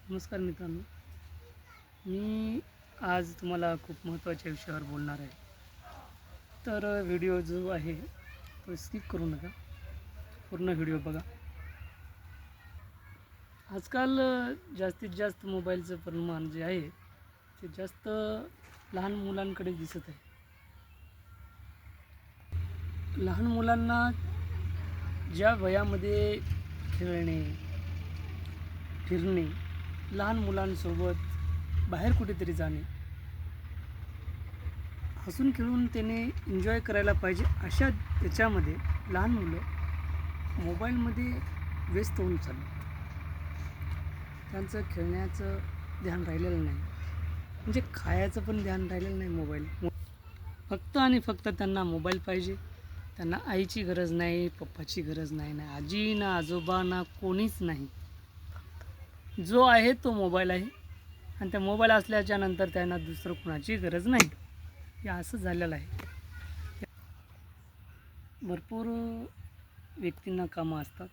नमस्कार मित्रांनो, मी आज तुम्हाला खूप महत्त्वाच्या विषयावर बोलणार आहे. तर व्हिडिओ जो आहे तो स्किप करू नका, पूर्ण व्हिडिओ बघा. आजकाल जास्तीत जास्त मोबाईलचं प्रमाण जे आहे ते जास्त लहान मुलांकडे दिसत आहे. लहान मुलांना ज्या वयामध्ये खेळणे, फिरणे, लहान मुलांसोबत बाहेर कुठेतरी जाणे, हसून खेळून त्याने एन्जॉय करायला पाहिजे, अशा त्याच्यामध्ये लहान मुलं मोबाईलमध्ये व्यस्त होऊन चालतात. त्यांचं खेळण्याचं ध्यान राहिलेलं नाही, म्हणजे खायचं पण ध्यान राहिलेलं नाही. फक्त आणि फक्त त्यांना मोबाईल पाहिजे. त्यांना आईची गरज नाही, पप्पाची गरज नाही, ना आजी, ना आजोबा, ना कोणीच नाही. जो आहे तो मोबाईल आहे, आणि त्या मोबाईल असल्याच्या नंतर त्यांना दुसरं कुणाची गरज नाही. हे असं झालेलं आहे. भरपूर व्यक्तींना कामं असतात.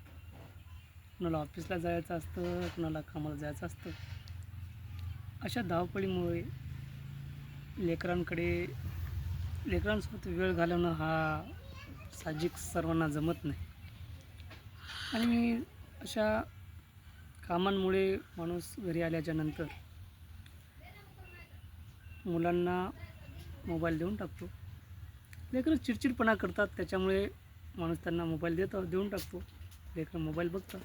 कुणाला ऑफिसला जायचं असतं, कुणाला कामाला जायचं असतं. अशा धावपळीमुळे लेकरांसोबत वेळ घालवणं हा साहजिक सर्वांना जमत नाही. आणि अशा कामांमुळे माणूस घरी आल्याच्या नंतर मुलांना मोबाईल देऊन टाकतो. लेकरं चिडचिडपणा करतात, त्याच्यामुळे माणूस त्यांना मोबाईल देऊन टाकतो. लेकरं मोबाईल बघतात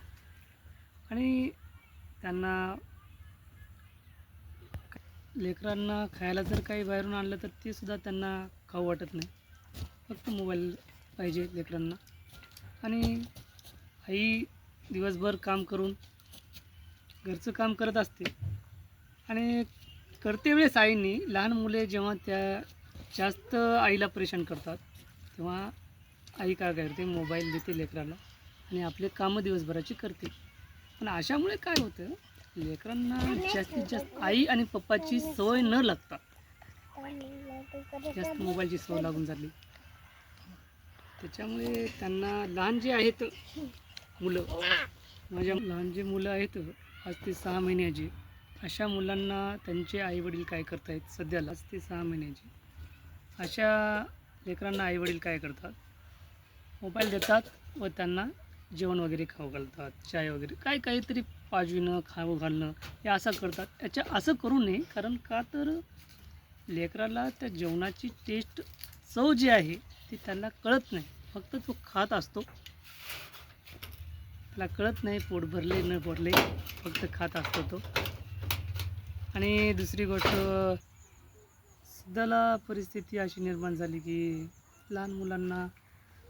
आणि लेकरांना खायला जर काही बाहेरून आणलं तर ते सुद्धा त्यांना खाऊ वाटत नाही. फक्त मोबाईल पाहिजे लेकरांना. आणि आई दिवसभर काम करून घरचं काम करत असते, आणि करते वेळेस आईने लहान मुले जेव्हा त्या जास्त आईला परेशान करतात, तेव्हा आई काय करते, मोबाईल देते लेकराला आणि आपले कामं दिवसभराची करते. पण अशामुळे काय होतं, लेकरांना जास्तीत जास्त आई आणि पप्पाची सवय न लागता जास्त मोबाईलची सवय लागून झाली. त्याच्यामुळे त्यांना लहान जे आहेत मुलं, माझ्या लहान जे मुलं आहेत 5 ते 6 महिन्याची, अशा मुलांना त्यांचे आईवडील काय करतायत सध्याला, 5 ते 6 महिन्याची अशा लेकरांना आईवडील काय करतात, मोबाईल देतात व त्यांना जेवण वगैरे खाऊ घालतात, चाय वगैरे काहीतरी पाजविणं, खाऊ घालणं, हे असं करतात. असं करू नये, कारण का तर लेकराला त्या जेवणाची टेस्ट, चव जी आहे ती त्यांना कळत नाही. फक्त तो खात असतो, त्याला कळत नाही पोट भरले न भरले, फक्त खात असतो तो. आणि दुसरी गोष्ट, सध्याला परिस्थिती अशी निर्माण झाली की लहान मुलांना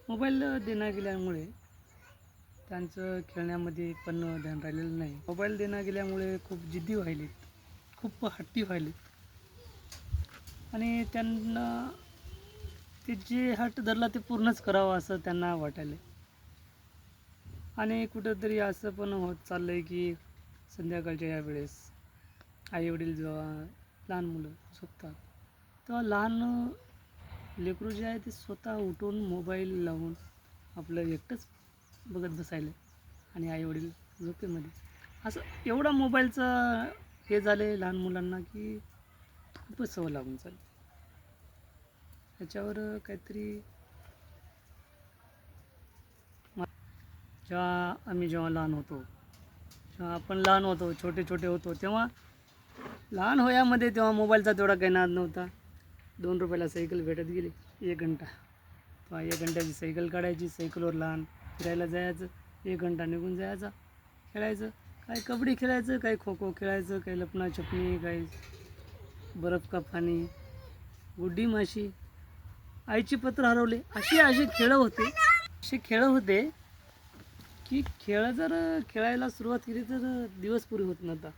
मोबाईल देण्यात गेल्यामुळे त्यांचं खेळण्यामध्ये पण ध्यान राहिलेलं नाही. मोबाईल देण्यात गेल्यामुळे खूप जिद्दी व्हायलेत, खूप हट्टी व्हायलेत, आणि त्यांना ते जे हट्ट धरला ते पूर्णच करावं असं त्यांना वाटायलं. आणि कुठंतरी असं पण होत चाललं आहे की संध्याकाळच्या या वेळेस आईवडील जेव्हा लहान मुलं झोपतात, तेव्हा लहान लेकरू जे आहे ते स्वतः उठून मोबाईल लावून आपलं एकटंच बघत बसायला, आणि आईवडील झोपेमध्ये. असं एवढा मोबाईलचं हे झाले लहान मुलांना की खूपच सवय लागून चालली. त्याच्यावर काहीतरी, जेव्हा आपण लहान होतो, छोटे छोटे होतो, तेव्हा लहान वयामध्ये तेव्हा मोबाईलचा तेवढा काही नाद नव्हता. 2 रुपयाला सायकल भेटत गेली, 1 घंटा, तेव्हा 1 घंट्याची सायकल काढायची, सायकलवर लहान फिरायला जायचं, 1 घंटा निघून जायचा, खेळायचं, काही कबड्डी खेळायचं, काही खो खो खेळायचं, काही लपणाछपणी, काही बर्फ का पाणी, गुड्डी माशी, आईची पत्र हरवले, असे खेळ होते की जर खेळायला सुरुवात केली तर दिवस पुरे होत नव्हता.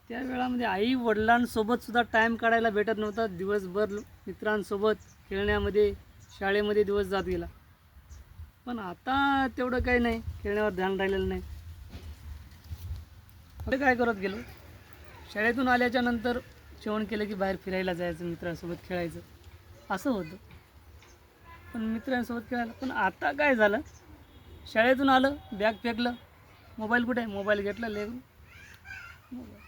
त्या वेळामध्ये आई वडिलांसोबत सुद्धा टाईम काढायला भेटत नव्हता. दिवसभर मित्रांसोबत खेळण्यामध्ये, शाळेमध्ये दिवस जात गेला. पण आता तेवढं काही नाही, खेळण्यावर ध्यान राहिलेलं नाही. पुढे काय करत गेलो, शाळेतून आल्याच्या नंतर जेवण केलं की बाहेर फिरायला जायचं, मित्रांसोबत खेळायचं, असं होतं. पण मित्रांसोबत खेळायला, पण आता काय झालं, शाळेतून आलं, बॅग फेकलं, मोबाईल कुठे आहे, मोबाईल घेतला, लेकरू मोबाईल.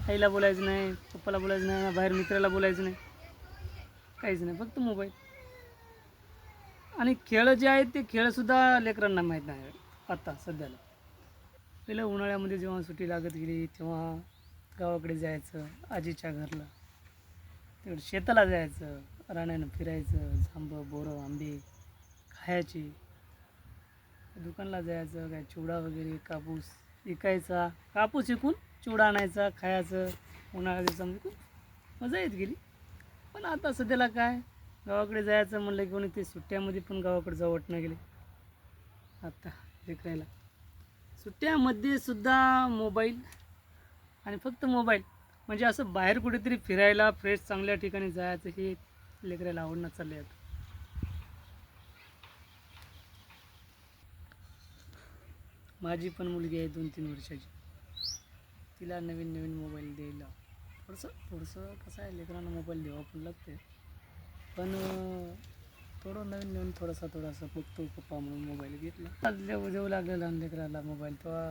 आईला बोलायचं नाही, पप्पाला बोलायचं नाही, ना बाहेर मित्राला बोलायचं नाही, काहीच नाही, फक्त मोबाईल. आणि खेळ जे आहेत ते खेळसुद्धा लेकरांना माहीत नाही आता सध्याला. पहिलं उन्हाळ्यामध्ये जेव्हा सुट्टी लागत गेली तेव्हा गावाकडे जायचं आजीच्या घरला, तिकडे शेताला जायचं, रानानं फिरायचं, जांभं बोरं आंबे खायची, दुकानला जायचं, काय चिवडा वगैरे कापूस विकायचा, कापूस विकून चिवडा आणायचा, खायचं, उन्हाळ्या दिवसामध्ये खूप मजा येत गेली. पण आता सध्याला काय, गावाकडे जायचं म्हणलं की कोणी ते सुट्ट्यामध्ये पण गावाकडे जाऊ वाटणं गेले. आता लेकरायला सुट्ट्यामध्ये सुद्धा मोबाईल आणि फक्त मोबाईल. म्हणजे असं बाहेर कुठेतरी फिरायला फ्रेश चांगल्या ठिकाणी जायचं हे लेकरायला आवडणं चालले आता. माझी पण मुलगी आहे 2-3 वर्षाची, तिला नवीन नवीन मोबाईल द्यायला थोडंसं थोडंसं कसं आहे, लेकरांना मोबाईल द्यावा पण लागते. पण थोडं नवीन नवीन थोडासा बघतो पप्पा म्हणून मोबाईल घेतला, देऊ लागलं लहान लेकराला मोबाईल तेव्हा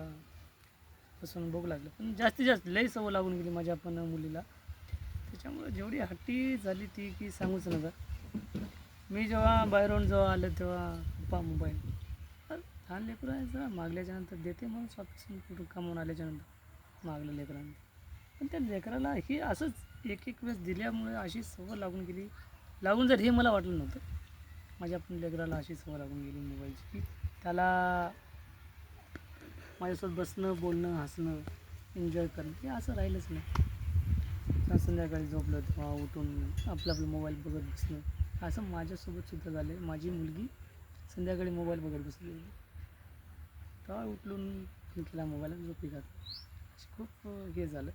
पासून बघू लागलं. पण जास्तीत जास्त लई सवय लागून गेली माझ्या पण मुलीला, त्याच्यामुळे जेवढी हट्टी झाली ती की सांगूच नका. मी जेव्हा बाहेरून जेव्हा आलं तेव्हा पप्पा मोबाईल, लहान लेकरं आहे जरा मागल्याच्यानंतर देते म्हणून स्वतः कुठून कामवून आल्याच्यानंतर मागलं लेकरांना. पण त्या लेकराला ही असंच एक एक वेळेस दिल्यामुळे अशी सवय लागून गेली, लागून जर हे मला वाटलं नव्हतं. माझ्या पण लेकराला अशी सवय लागून गेली मोबाईलची की त्याला माझ्यासोबत बसणं, बोलणं, हसणं, एन्जॉय करणं हे असं राहिलंच नाही. संध्याकाळी झोपलं तेव्हा उठून आपलं आपलं मोबाईल बघत बसणं असं माझ्यासोबतसुद्धा झालं आहे. माझी मुलगी संध्याकाळी मोबाईल बघत बसली होती, तेव्हा उठलून मी तिला मोबाईल झोपी घातली. अशी खूप हे झालं.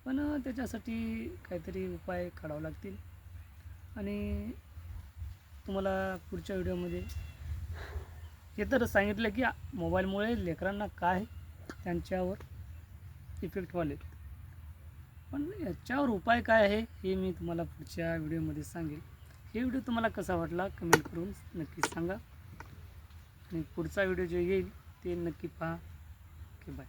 पण त्याच्यासाठी काहीतरी उपाय काढावे लागतील. आणि तुम्हाला पुढच्या व्हिडिओमध्ये हे तर सांगितलं की मोबाईलमुळे लेकरांना काय त्यांच्यावर इफेक्ट व्हालेत, पण याच्यावर उपाय काय आहे हे मी तुम्हाला पुढच्या व्हिडिओमध्ये सांगेल. हे व्हिडिओ तुम्हाला कसा वाटला कमेंट करून नक्की सांगा, आणि पुढचा व्हिडिओ जो येईल ते नक्की पहा. Okay, bye.